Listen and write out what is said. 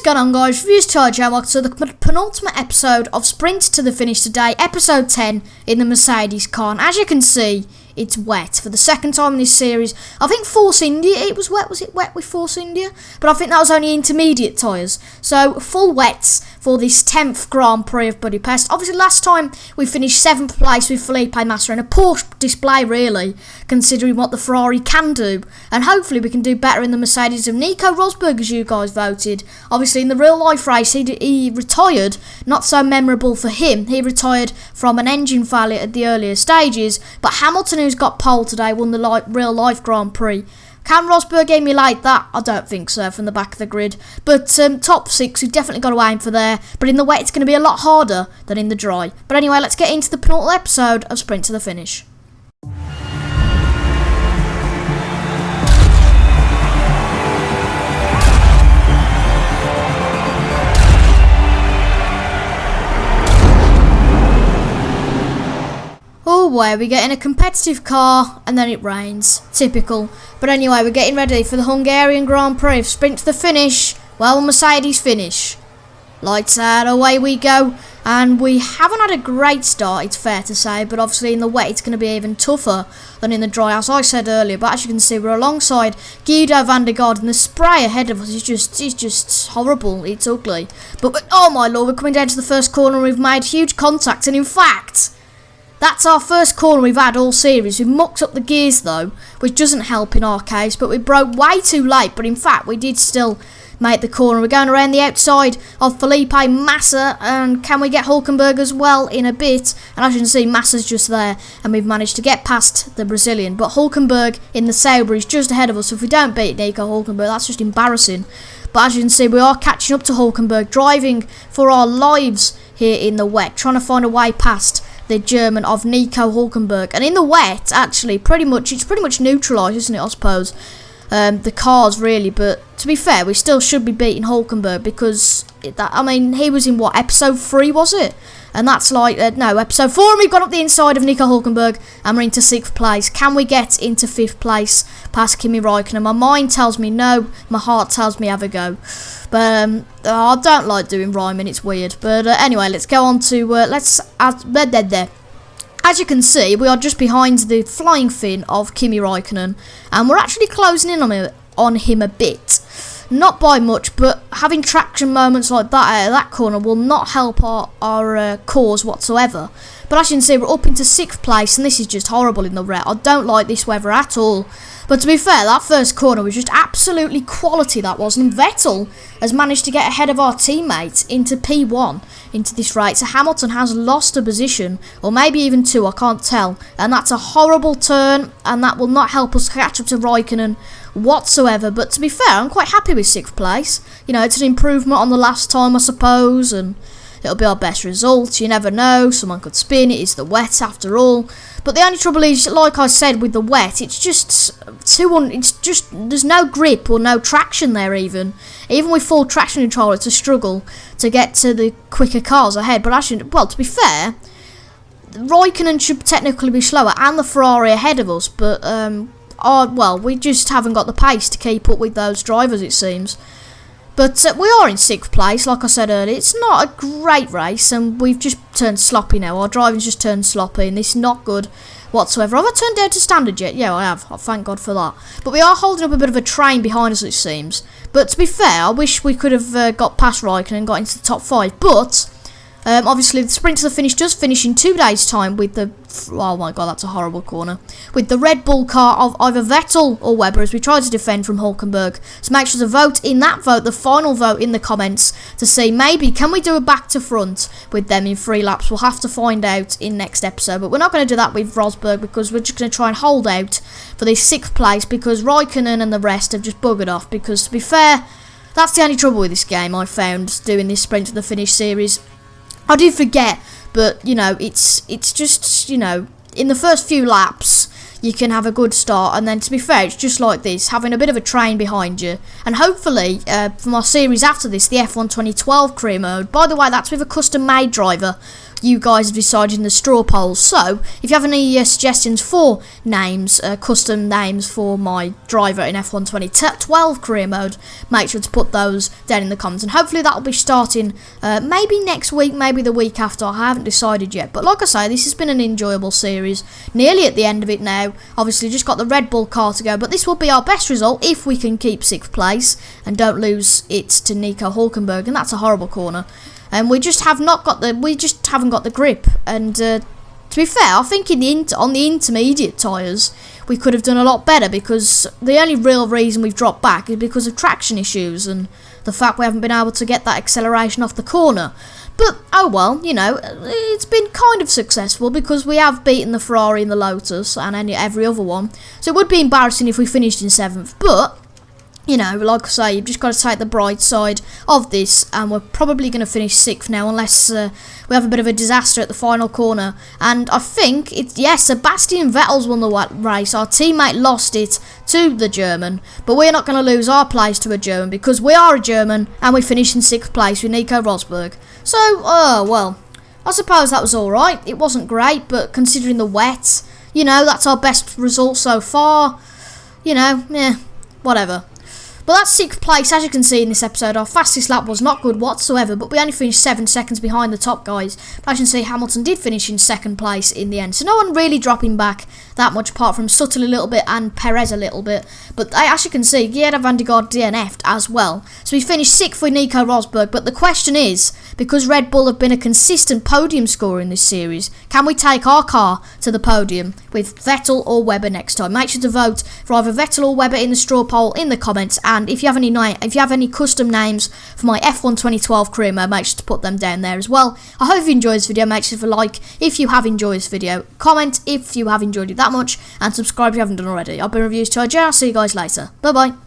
going on, guys? Reviews Charge. Welcome to the penultimate episode of Sprint to the Finish today, episode 10 in the Mercedes car. And as you can see, it's wet for the second time in this series. I think Force India, it was wet. Was it wet with Force India? But I think that was only intermediate tyres. So full wets for this 10th Grand Prix of Budapest. Obviously, last time we finished 7th place with Felipe Massa, and a poor display, really, considering what the Ferrari can do. And hopefully we can do better in the Mercedes of Nico Rosberg, as you guys voted. Obviously, in the real-life race, he retired. Not so memorable for him. He retired from an engine failure at the earlier stages. But Hamilton, who's got pole today, won the real-life Grand Prix. Can Rosberg emulate that? I don't think so from the back of the grid. But top 6, we've definitely got to aim for there. But in the wet, it's going to be a lot harder than in the dry. But anyway, let's get into the penultimate episode of Sprint to the Finish. Oh boy, we get in a competitive car and then it rains. Typical. But anyway, we're getting ready for the Hungarian Grand Prix of Sprint to the Finish. Well, Mercedes finish. Lights out, away we go. And we haven't had a great start, it's fair to say. But obviously in the wet, it's going to be even tougher than in the dry, as I said earlier. But as you can see, we're alongside Guido van der Garde. And the spray ahead of us is just horrible. It's ugly. But oh my lord, we're coming down to the first corner. We've made huge contact. And in fact, that's our first corner we've had all series. We've mucked up the gears though, which doesn't help in our case, but we broke way too late. But in fact, we did still make the corner. We're going around the outside of Felipe Massa, and can we get Hulkenberg as well in a bit? And as you can see, Massa's just there, and we've managed to get past the Brazilian. But Hulkenberg in the Sauber is just ahead of us. So if we don't beat Nico Hulkenberg, that's just embarrassing. But as you can see, we are catching up to Hulkenberg, driving for our lives here in the wet, trying to find a way past the German of Nico Hulkenberg. And in the wet, actually, it's pretty much neutralised, isn't it, I suppose? The cars, really. But to be fair, we still should be beating Hulkenberg because, he was in, what, episode 3, was it? And that's like, no, episode 4, and we've gone up the inside of Nico Hulkenberg, and we're into 6th place. Can we get into 5th place past Kimi Räikkönen? My mind tells me no, my heart tells me have a go. But I don't like doing rhyming, it's weird. But anyway, let's go on to, there. As you can see, we are just behind the flying fin of Kimi Räikkönen, and we're actually closing in on him a bit. Not by much, but having traction moments like that out of that corner will not help our cause whatsoever. But as you can see, we're up into 6th place, and this is just horrible in the wet. I don't like this weather at all. But to be fair, that first corner was just absolutely quality, that was. And Vettel has managed to get ahead of our teammates into P1 into this race. So Hamilton has lost a position, or maybe even 2, I can't tell. And that's a horrible turn, and that will not help us catch up to Räikkönen whatsoever. But to be fair, I'm quite happy with 6th place. You know, it's an improvement on the last time, I suppose, and it'll be our best result. You never know, someone could spin. It is the wet after all. But the only trouble is, like I said, with the wet, it's just there's no grip or no traction there even. Even with full traction control, it's a struggle to get to the quicker cars ahead. But actually, well, to be fair, Räikkönen should technically be slower and the Ferrari ahead of us. But, well, we just haven't got the pace to keep up with those drivers, it seems. But we are in 6th place, like I said earlier. It's not a great race, and we've just turned sloppy now. Our driving's just turned sloppy, and this is not good whatsoever. Have I turned down to standard yet? Yeah, I have. Thank God for that. But we are holding up a bit of a train behind us, it seems. But to be fair, I wish we could have got past Räikkönen and got into the top 5. But obviously, the Sprint to the Finish does finish in 2 days' time with the... Oh my God, that's a horrible corner. With the Red Bull car of either Vettel or Webber as we try to defend from Hulkenberg. So make sure to vote in that vote, the final vote in the comments, to see maybe can we do a back to front with them in 3 laps. We'll have to find out in next episode. But we're not going to do that with Rosberg because we're just going to try and hold out for this 6th place because Räikkönen and the rest have just buggered off. Because to be fair, that's the only trouble with this game I found doing this Sprint to the Finish series. I do forget, but, you know, it's just, you know, in the first few laps, you can have a good start, and then, to be fair, it's just like this, having a bit of a train behind you. And hopefully, from our series after this, the F1 2012 career mode, by the way, that's with a custom-made driver, you guys have decided in the straw polls. So, if you have any suggestions for names, custom names for my driver in F1 2012 career mode, make sure to put those down in the comments. And hopefully that will be starting maybe next week, maybe the week after. I haven't decided yet. But like I say, this has been an enjoyable series. Nearly at the end of it now. Obviously, just got the Red Bull car to go. But this will be our best result if we can keep 6th place and don't lose it to Nico Rosberg. And that's a horrible corner. And we just haven't got the grip. And to be fair, I think on the intermediate tyres we could have done a lot better, because the only real reason we've dropped back is because of traction issues and the fact we haven't been able to get that acceleration off the corner. But oh well, you know, it's been kind of successful because we have beaten the Ferrari and the Lotus and every other one. So it would be embarrassing if we finished in 7th, but you know, like I say, you've just got to take the bright side of this, and we're probably going to finish 6th now, unless we have a bit of a disaster at the final corner. And I think, Sebastian Vettel's won the race. Our teammate lost it to the German, but we're not going to lose our place to a German, because we are a German, and we finished in 6th place with Nico Rosberg. So, well, I suppose that was alright. It wasn't great, but considering the wet, you know, that's our best result so far. You know, whatever. But that's 6th place. As you can see in this episode, our fastest lap was not good whatsoever, but we only finished 7 seconds behind the top guys. But as you can see, Hamilton did finish in 2nd place in the end. So no one really dropping back that much, apart from Sutton a little bit and Perez a little bit. But as you can see, Guerra van der Garde DNF'd as well. So we finished 6th with Nico Rosberg. But the question is, because Red Bull have been a consistent podium scorer in this series, can we take our car to the podium with Vettel or Webber next time? Make sure to vote for either Vettel or Webber in the straw poll in the comments. And if you have any custom names for my F1 2012 career mode, make sure to put them down there as well. I hope you enjoyed this video. Make sure to like if you have enjoyed this video, comment if you have enjoyed it that much, and subscribe if you haven't done already. I've been Reviews to I'll see you guys later. Bye bye.